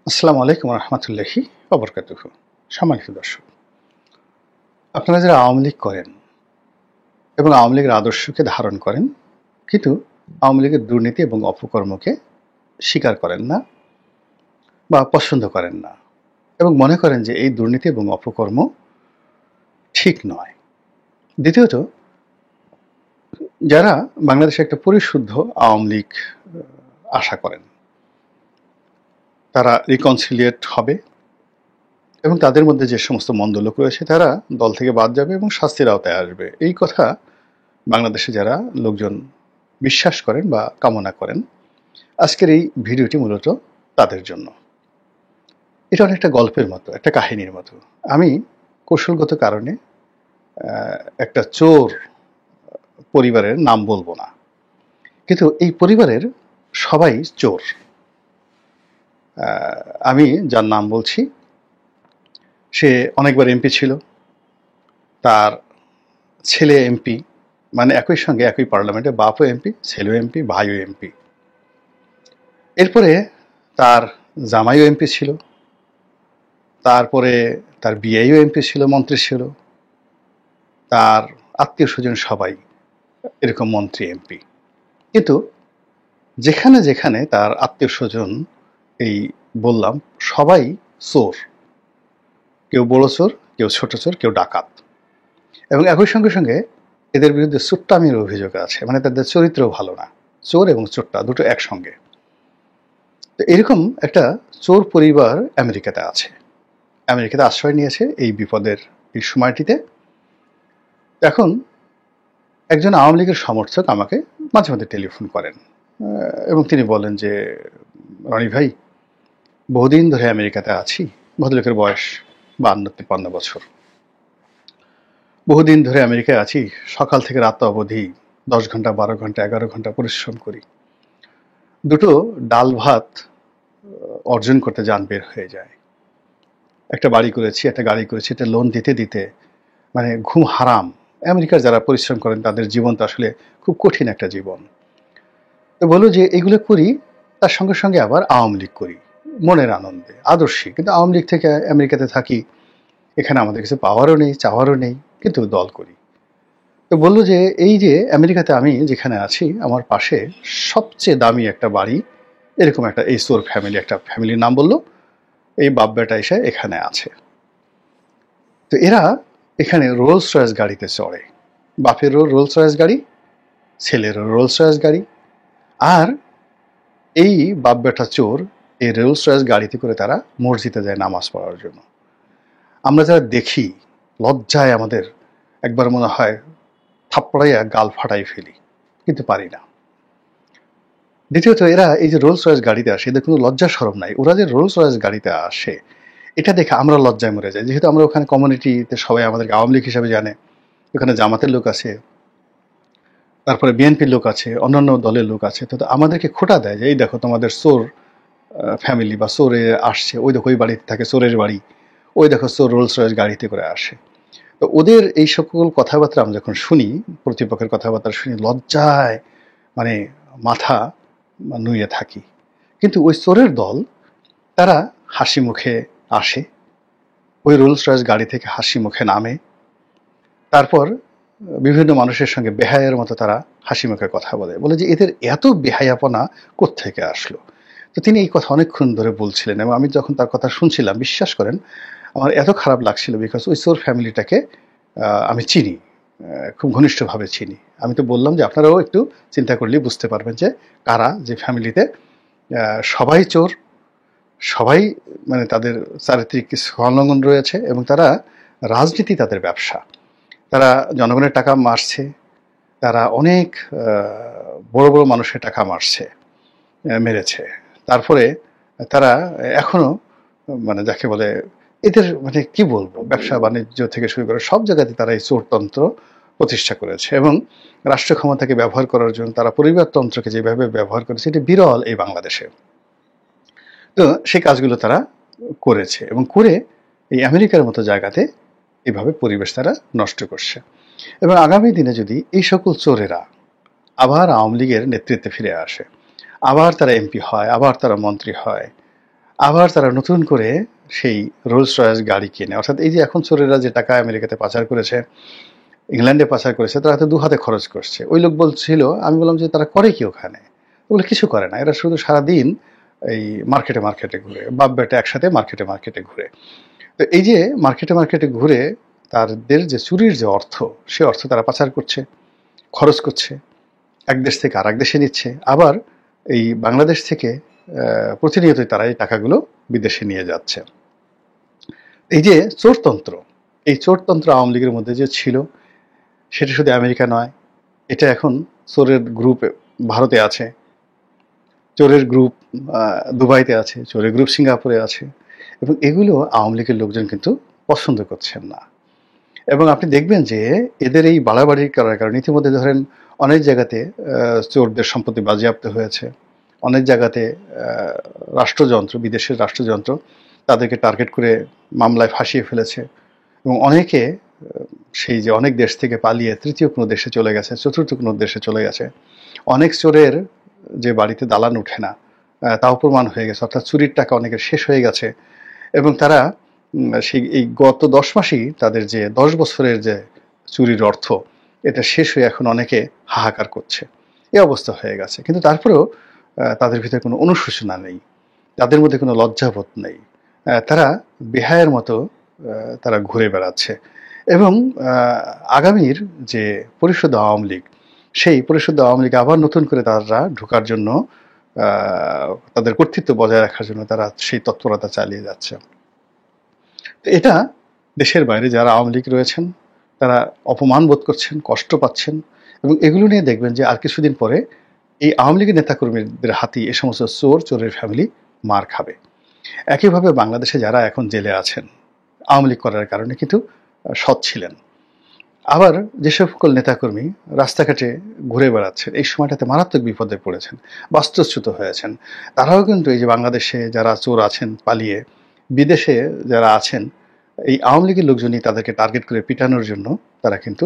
আসসালামু আলাইকুম রহমতুল্লাহি ওবরকাতুহু। সম্মানিত দর্শক, আপনারা যারা আওয়ামী লীগ করেন এবং আওয়ামী লীগের আদর্শকে ধারণ করেন, কিন্তু আওয়ামী লীগের দুর্নীতি এবং অপকর্মকে স্বীকার করেন না বা পছন্দ করেন না এবং মনে করেন যে এই দুর্নীতি এবং অপকর্ম ঠিক নয়। দ্বিতীয়ত, যারা বাংলাদেশে একটা পরিশুদ্ধ আওয়ামী লীগ আশা করেন, তারা রিকনসিলিয়েট হবে এবং তাদের মধ্যে যে সমস্ত মন্দ লোক রয়েছে তারা দল থেকে বাদ যাবে এবং শাস্তির আওতায় আসবে, এই কথা বাংলাদেশে যারা লোকজন বিশ্বাস করেন বা কামনা করেন, আজকের এই ভিডিওটি মূলত তাদের জন্য। এটা অনেকটা গল্পের মতো, একটা কাহিনীর মতো। আমি কৌশলগত কারণে একটা চোর পরিবারের নাম বলবো না, কিন্তু এই পরিবারের সবাই চোর। আমি যার নাম বলছি সে অনেকবার এমপি ছিল, তার ছেলে এমপি, মানে একই সঙ্গে একই পার্লামেন্টে বাপও এমপি, ছেলেও এমপি, ভাইও এমপি। এরপরে তার জামাইও এমপি ছিল, তারপরে তার বিয়েও এমপি ছিল, মন্ত্রী ছিল, তার আত্মীয় স্বজন সবাই এরকম মন্ত্রী এমপি। কিন্তু যেখানে যেখানে তার আত্মীয় স্বজন, এই বললাম সবাই চোর, কেউ বড় চোর, কেউ ছোট চোর, কেউ ডাকাত, এবং একই সঙ্গে সঙ্গে এদের বিরুদ্ধে চোট্টামির অভিযোগ আছে, মানে তাদের চরিত্র ভালো না, চোর এবং চোট্টা দুটো একসঙ্গে। তো এরকম একটা চোর পরিবার আমেরিকাতে আছে, আমেরিকাতে আশ্রয় নিয়েছে এই বিপদের এই সময়টিতে। এখন একজন আওয়ামী লীগের সমর্থক আমাকে মাঝে মাঝে টেলিফোন করেন এবং তিনি বলেন যে, রনি ভাই, বহুদিন ধরে আমেরিকাতে আছি। ভদ্রলোকের বয়স 52-53 বছর। বহুদিন ধরে আমেরিকায় আছি, সকাল থেকে রাত অবধি 10 ঘন্টা, 12 ঘন্টা, 11 ঘন্টা পরিশ্রম করি, দুটো ডাল ভাত অর্জন করতে যান বের হয়ে যায়। একটা বাড়ি করেছি, একটা গাড়ি করেছি, এটা লোন দিতে দিতে মানে ঘুম হারাম। আমেরিকার যারা পরিশ্রম করেন তাদের জীবন তো আসলে খুব কঠিন একটা জীবন। তো বলো যে এগুলো করি, তার সঙ্গে সঙ্গে আবার আওয়ামী লীগ করি মনের আনন্দে, আদর্শী। কিন্তু আওয়ামী লীগ থেকে আমেরিকাতে থাকি, এখানে আমাদের কিছু পাওয়ারও নেই, চাওয়ারও নেই, কিন্তু দল করি। তো বললো যে এই যে আমেরিকাতে আমি যেখানে আছি, আমার পাশে সবচেয়ে দামি একটা বাড়ি, এরকম একটা এই চোর ফ্যামিলি, একটা ফ্যামিলির নাম বললো, এই বাপ বেটা এসে এখানে আছে। তো এরা এখানে রোলস রয়েস গাড়িতে চড়ে, বাপেরও রোলস রয়েস গাড়ি, ছেলেরও রোলস রয়েস গাড়ি, আর এই বাপ বেটা চোর এই রোলস রয়েস গাড়িতে করে তারা মসজিদে যায় নামাজ পড়ার জন্য। আমরা যারা দেখি, লজ্জায় আমাদের একবার মনে হয় থাপ্পড়াইয়া গাল ফাটাই ফেলি, কিন্তু পারি না। দ্বিতীয়ত, এরা এই যে রোলস রয়েস গাড়িতে আসে, এদের কোনো লজ্জা শরম নাই। ওরা যে রোলস রয়েস গাড়িতে আসে, এটা দেখে আমরা লজ্জায় মরে যাই। যেহেতু আমরা ওখানে কমিউনিটিতে সবাই আমাদেরকে আওয়ামী লীগ হিসাবে জানে, ওখানে জামাতের লোক আছে, তারপরে বিএনপির লোক আছে, অন্যান্য দলের লোক আছে, তো আমাদেরকে খোঁটা দেয় যে এই দেখো তোমাদের চোর ফ্যামিলি বা চোরে আসছে, ওই দেখো ওই বাড়িতে থাকে চোরের বাড়ি, ওই দেখো চোর রোলস রয়েস গাড়িতে করে আসে। তো ওদের এই সকল কথাবার্তা আমরা যখন শুনি, প্রতিপক্ষের কথাবার্তা শুনি, লজ্জায় মানে মাথা নুয়ে থাকি। কিন্তু ওই চোরের দল, তারা হাসি মুখে আসে, ওই রোলস রয়েস গাড়ি থেকে হাসি মুখে নামে, তারপর বিভিন্ন মানুষের সঙ্গে বেহায়ার মতো তারা হাসি মুখে কথা বলে, বলে যে এদের এত বেহায়াপনা কোত্থেকে আসলো। তো তিনি এই কথা অনেকক্ষণ ধরে বলছিলেন এবং আমি যখন তার কথা শুনছিলাম, বিশ্বাস করেন আমার এত খারাপ লাগছিল, বিকজ ওই চোর ফ্যামিলিটাকে আমি চিনি, খুব ঘনিষ্ঠভাবে চিনি। আমি তো বললাম যে আপনারাও একটু চিন্তা করলেই বুঝতে পারবেন যে কারা, যে ফ্যামিলিতে সবাই চোর, সবাই মানে তাদের চারিত্রিক কিছু অলঙ্ঘন রয়েছে এবং তারা রাজনীতি তাদের ব্যবসা, তারা জনগণের টাকা মারছে, তারা অনেক বড় বড় মানুষের টাকা মারছে, মেরেছে। তারপরে তারা এখনো মানে যাকে বলে এদের মানে কি বলবো, ব্যবসা বাণিজ্য থেকে শুরু করে সব জায়গাতে তারা এই চোরতন্ত্র প্রতিষ্ঠা করেছে এবং রাষ্ট্র ক্ষমতাকে ব্যবহার করার জন্য তারা পরিবারতন্ত্রকে যেভাবে ব্যবহার করেছে, এটি বিরল এই বাংলাদেশে। তো সেই কাজগুলো তারা করেছে এবং করে এই আমেরিকার মতো জায়গাতে এভাবে পরিবেশ তারা নষ্ট করছে। এবং আগামী দিনে যদি এই সকল চোরেরা আবার আওয়ামী লীগের নেতৃত্বে ফিরে আসে, আবার তারা এমপি হয়, আবার তারা মন্ত্রী হয়, আবার তারা নতুন করে সেই রোলস রয়েস গাড়ি কিনে। অর্থাৎ এই যে এখন চোরেরা যে টাকা আমেরিকাতে পাচার করেছে, ইংল্যান্ডে পাচার করেছে, তারা তো ২ হাতে খরচ করছে। ওই লোক বলছিল, আমি বললাম যে তারা করে কি ওখানে? বলে কিছু করে না, এরা শুধু সারাদিন এই মার্কেটে ঘুরে, বাপ বেটা একসাথে মার্কেটে ঘুরে। তো এই যে মার্কেটে ঘুরে তাদের যে চুরির যে অর্থ, সে অর্থ তারা পাচার করছে, খরচ করছে, এক দেশ থেকে আরেক দেশে নিচ্ছে। আবার এই বাংলাদেশ থেকে প্রতিনিয়তই তারা এই টাকাগুলো বিদেশে নিয়ে যাচ্ছে। এই যে চোরতন্ত্র, এই চোরতন্ত্র আওয়ামী লীগের মধ্যে যে ছিল, সেটা শুধু আমেরিকা নয়, এটা এখন চোরের গ্রুপ ভারতে আছে, চোরের গ্রুপ দুবাইতে আছে, চোরের গ্রুপ সিঙ্গাপুরে আছে, এবং এগুলো আওয়ামী লীগের লোকজন কিন্তু পছন্দ করছেন না। এবং আপনি দেখবেন যে এদের এই বাড়াবাড়ি করার কারণে ইতিমধ্যে ধরেন অনেক জায়গাতে চোরদের সম্পত্তি বাজেয়াপ্ত হয়েছে, অনেক জায়গাতে রাষ্ট্রযন্ত্র, বিদেশের রাষ্ট্রযন্ত্র তাদেরকে টার্গেট করে মামলায় ফাঁসিয়ে ফেলেছে, এবং অনেকে সেই যে অনেক দেশ থেকে পালিয়ে তৃতীয় কোনো দেশে চলে গেছে, চতুর্থ কোনো দেশে চলে গেছে। অনেক চোরের যে বাড়িতে দালান উঠে না, তাও প্রমাণ হয়ে গেছে। অর্থাৎ চুরির টাকা অনেকের শেষ হয়ে গেছে, এবং তারা সেই এই গত 10 মাসেই তাদের যে 10 বছরের যে চুরির অর্থ, এটা শেষ হয়ে এখন অনেকে হাহাকার করছে। এই অবস্থা হয়ে গেছে। কিন্তু তারপরেও তাদের ভিতরে কোনো অনুশোচনা নেই, তাদের মধ্যে কোনো লজ্জাবোধ নেই। তারা বেহায়ের মতো তারা ঘুরে বেড়াচ্ছে। এবং আগামীর যে পরিশুদ্ধ আওয়ামী লীগ, সেই পরিশুদ্ধ আওয়ামী লীগ আবার নতুন করে তারা ঢোকার জন্য, তাদের কর্তৃত্ব বজায় রাখার জন্য তারা সেই তৎপরতা চালিয়ে যাচ্ছে। এটা দেশের বাইরে যারা আওয়ামী লীগ রয়েছেন তারা অপমান বোধ করছেন, কষ্ট পাচ্ছেন, এবং এগুলো নিয়ে দেখবেন যে আর কিছুদিন পরে এই আওয়ামী লীগের নেতাকর্মীদের হাতেই এ সমস্ত চোরের ফ্যামিলি মার খাবে। একইভাবে বাংলাদেশে যারা এখন জেলে আছেন আওয়ামী লীগ করার কারণে কিন্তু সৎ ছিলেন, আবার যে সকল নেতাকর্মী রাস্তাঘাটে ঘুরে বেড়াচ্ছেন, এই সময়টাতে মারাত্মক বিপদে পড়েছেন, বাস্তুচ্যুত হয়েছেন, তারাও কিন্তু এই যে বাংলাদেশে যারা চোর আছেন পালিয়ে, বিদেশে যারা আছেন, এই আওয়ামী লীগের লোকজনই তাদেরকে টার্গেট করে পিটানোর জন্য তারা কিন্তু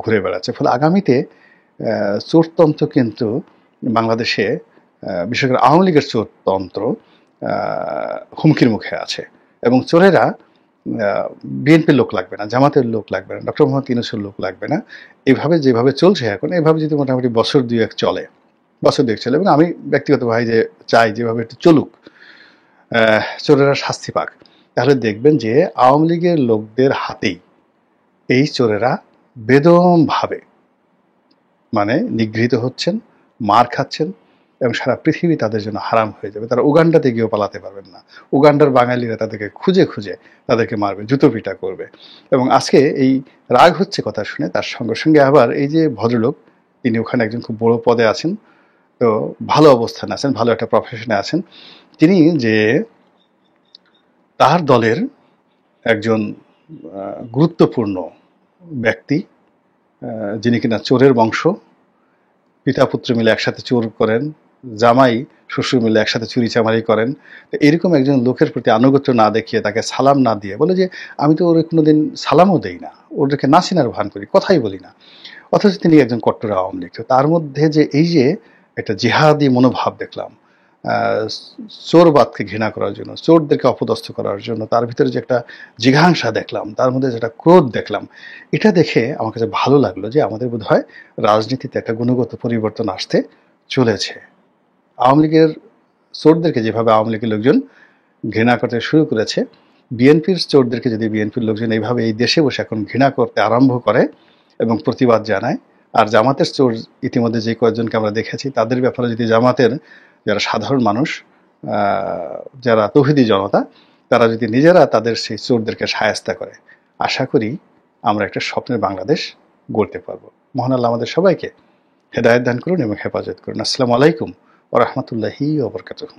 ঘুরে বেড়াচ্ছে। ফলে আগামীতে চোরতন্ত্র কিন্তু বাংলাদেশে, বিশেষ করে আওয়ামী লীগের চোরতন্ত্র হুমকির মুখে আছে। এবং চোরেরা বিএনপির লোক লাগবে না, জামাতের লোক লাগবে না, ডক্টর মোহাম্মদ ইউনূসের লোক লাগবে না। এইভাবে যেভাবে চলছে এখন, এইভাবে যদি মোটামুটি বছর দুয়েক চলে, এবং আমি ব্যক্তিগতভাবে যে চাই যেভাবে একটু চলুক, চোরেরা শাস্তি পাক, তাহলে দেখবেন যে আওয়ামী লীগের লোকদের হাতেই এই চোরেরা বেদমভাবে মানে নিগৃহীত হচ্ছেন, মার খাচ্ছেন, এবং সারা পৃথিবী তাদের জন্য হারাম হয়ে যাবে। তারা উগান্ডাতে গিয়েও পালাতে পারবেন না। উগান্ডার বাঙালিরা তাদেরকে খুঁজে তাদেরকে মারবে, জুতো পিটা করবে। এবং আজকে এই রাগ হচ্ছে কথা শুনে, তার সঙ্গে সঙ্গে আবার এই যে ভদ্রলোক, তিনি ওখানে একজন খুব বড় পদে আছেন, তো ভালো অবস্থানে আছেন, ভালো একটা প্রফেশনে আছেন, তিনি যে তার দলের একজন গুরুত্বপূর্ণ ব্যক্তি, যিনি কিনা চোরের বংশ, পিতা পুত্র মিলে একসাথে চোর করেন, জামাই শ্বশুর মিলে একসাথে চুরি চামারি করেন, তো এরকম একজন লোকের প্রতি আনুগত্য না দেখিয়ে, তাকে সালাম না দিয়ে বলে যে আমি তো ওর কোনোদিন সালামও দেই না, ওদেরকে না চিনার ভান করি, কথাই বলি না, অথচ তিনি একজন কট্টর আওয়ামী লীগ। তার মধ্যে যে এই যে একটা জিহাদি মনোভাব দেখলাম, চোরবাদকে ঘৃণা করার জন্য, চোরদেরকে অপদস্থ করার জন্য তার ভিতরে যে একটা জিঘাংসা দেখলাম, তার মধ্যে যেটা ক্রোধ দেখলাম, এটা দেখে আমার কাছে ভালো লাগলো যে আমাদের বোধহয় রাজনীতিতে একটা গুণগত পরিবর্তন আসতে চলেছে। আওয়ামী লীগের চোরদেরকে যেভাবে আওয়ামী লীগের লোকজন ঘৃণা করতে শুরু করেছে, বিএনপির চোরদেরকে যদি বিএনপির লোকজন এইভাবে এই দেশে বসে এখন ঘৃণা করতে আরম্ভ করে এবং প্রতিবাদ জানায়, আর জামাতের চোর ইতিমধ্যে যে কয়েকজনকে আমরা দেখেছি, তাদের ব্যাপারে যদি জামাতের যারা সাধারণ মানুষ, যারা তৌহিদি জনতা, তারা যদি নিজেরা তাদের সেই চোরদেরকে শায়েস্তা করে, আশা করি আমরা একটা স্বপ্নের বাংলাদেশ গড়তে পারবো। মহান আল্লাহ আমাদের সবাইকে হেদায়েত দান করুন এবং হেফাজত করুন। আসসালামু আলাইকুম ওয়া রাহমাতুল্লাহি ওয়া বারাকাতুহু।